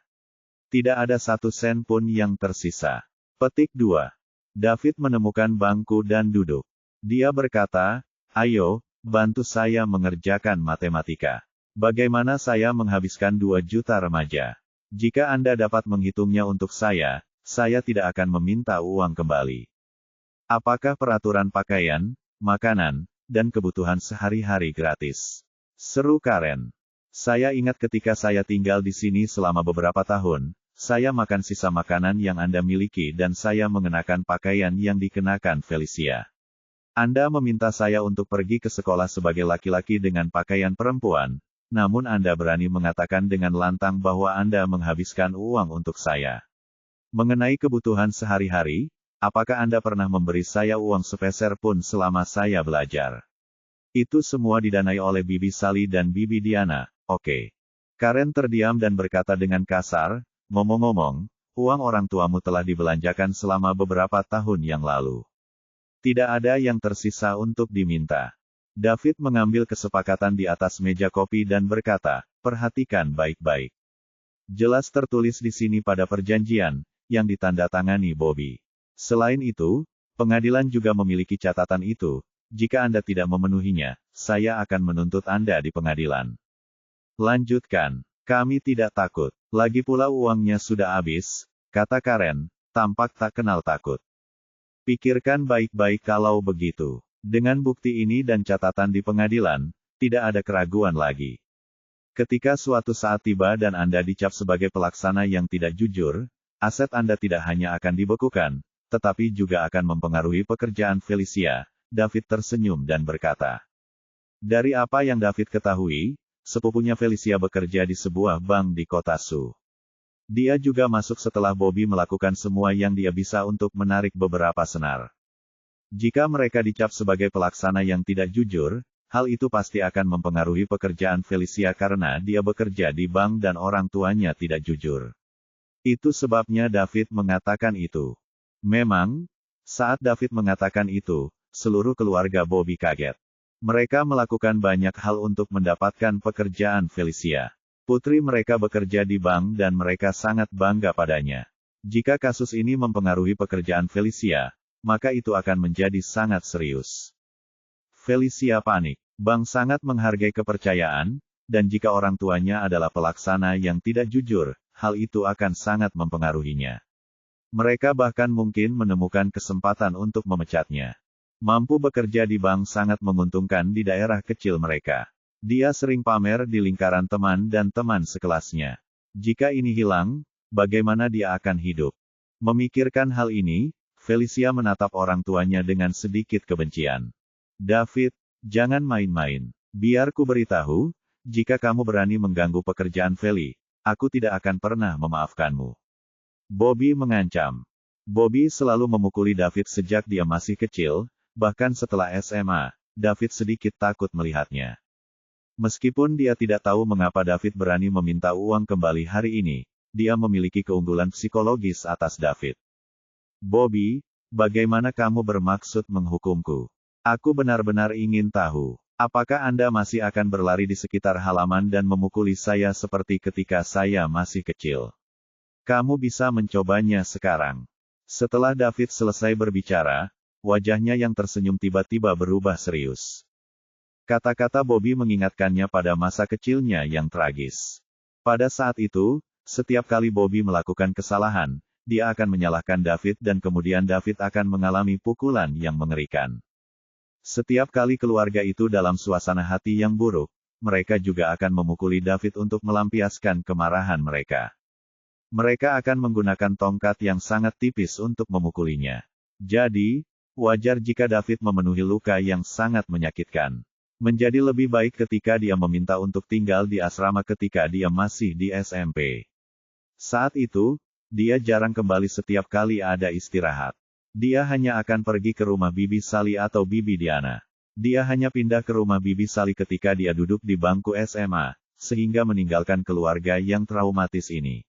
Speaker 1: Tidak ada satu sen pun yang tersisa. Petik 2. David menemukan bangku dan duduk. Dia berkata, "Ayo, bantu saya mengerjakan matematika. Bagaimana saya menghabiskan 2 juta remaja? Jika Anda dapat menghitungnya untuk saya tidak akan meminta uang kembali. Apakah peraturan pakaian, makanan, dan kebutuhan sehari-hari gratis?" Seru Karen. "Saya ingat ketika saya tinggal di sini selama beberapa tahun, saya makan sisa makanan yang Anda miliki dan saya mengenakan pakaian yang dikenakan Felicia. Anda meminta saya untuk pergi ke sekolah sebagai laki-laki dengan pakaian perempuan, namun Anda berani mengatakan dengan lantang bahwa Anda menghabiskan uang untuk saya. Mengenai kebutuhan sehari-hari, apakah Anda pernah memberi saya uang sepeser pun selama saya belajar? Itu semua didanai oleh Bibi Sally dan Bibi Diana, oke?" Karen terdiam dan berkata dengan kasar, "Ngomong-ngomong, uang orang tuamu telah dibelanjakan selama beberapa tahun yang lalu. Tidak ada yang tersisa untuk diminta." David mengambil kesepakatan di atas meja kopi dan berkata, "Perhatikan baik-baik. Jelas tertulis di sini pada perjanjian, yang ditandatangani Bobby. Selain itu, pengadilan juga memiliki catatan itu. Jika Anda tidak memenuhinya, saya akan menuntut Anda di pengadilan." "Lanjutkan. Kami tidak takut. Lagi pula uangnya sudah habis," kata Karen, tampak tak kenal takut. "Pikirkan baik-baik kalau begitu. Dengan bukti ini dan catatan di pengadilan, tidak ada keraguan lagi. Ketika suatu saat tiba dan Anda dicap sebagai pelaksana yang tidak jujur, aset Anda tidak hanya akan dibekukan, tetapi juga akan mempengaruhi pekerjaan Felicia." David tersenyum dan berkata. Dari apa yang David ketahui, sepupunya Felicia bekerja di sebuah bank di kota Sioux. Dia juga masuk setelah Bobby melakukan semua yang dia bisa untuk menarik beberapa senar. Jika mereka dicap sebagai pelaksana yang tidak jujur, hal itu pasti akan mempengaruhi pekerjaan Felicia karena dia bekerja di bank dan orang tuanya tidak jujur. Itu sebabnya David mengatakan itu. Memang, saat David mengatakan itu, seluruh keluarga Bobby kaget. Mereka melakukan banyak hal untuk mendapatkan pekerjaan Felicia. Putri mereka bekerja di bank dan mereka sangat bangga padanya. Jika kasus ini mempengaruhi pekerjaan Felicia, maka itu akan menjadi sangat serius. Felicia panik. Bank sangat menghargai kepercayaan, dan jika orang tuanya adalah pelaksana yang tidak jujur, hal itu akan sangat mempengaruhinya. Mereka bahkan mungkin menemukan kesempatan untuk memecatnya. Mampu bekerja di bank sangat menguntungkan di daerah kecil mereka. Dia sering pamer di lingkaran teman dan teman sekelasnya. Jika ini hilang, bagaimana dia akan hidup? Memikirkan hal ini, Felicia menatap orang tuanya dengan sedikit kebencian. David, jangan main-main. Biar ku beritahu, jika kamu berani mengganggu pekerjaan Feli, aku tidak akan pernah memaafkanmu. Bobby mengancam. Bobby selalu memukuli David sejak dia masih kecil, bahkan setelah SMA, David sedikit takut melihatnya. Meskipun dia tidak tahu mengapa David berani meminta uang kembali hari ini, dia memiliki keunggulan psikologis atas David. Bobby, bagaimana kamu bermaksud menghukumku? Aku benar-benar ingin tahu. Apakah Anda masih akan berlari di sekitar halaman dan memukuli saya seperti ketika saya masih kecil? Kamu bisa mencobanya sekarang. Setelah David selesai berbicara, wajahnya yang tersenyum tiba-tiba berubah serius. Kata-kata Bobby mengingatkannya pada masa kecilnya yang tragis. Pada saat itu, setiap kali Bobby melakukan kesalahan, dia akan menyalahkan David dan kemudian David akan mengalami pukulan yang mengerikan. Setiap kali keluarga itu dalam suasana hati yang buruk, mereka juga akan memukuli David untuk melampiaskan kemarahan mereka. Mereka akan menggunakan tongkat yang sangat tipis untuk memukulinya. Jadi, wajar jika David memenuhi luka yang sangat menyakitkan. Menjadi lebih baik ketika dia meminta untuk tinggal di asrama ketika dia masih di SMP. Saat itu, dia jarang kembali setiap kali ada istirahat. Dia hanya akan pergi ke rumah Bibi Sally atau Bibi Diana. Dia hanya pindah ke rumah Bibi Sally ketika dia duduk di bangku SMA, sehingga meninggalkan keluarga yang traumatis ini.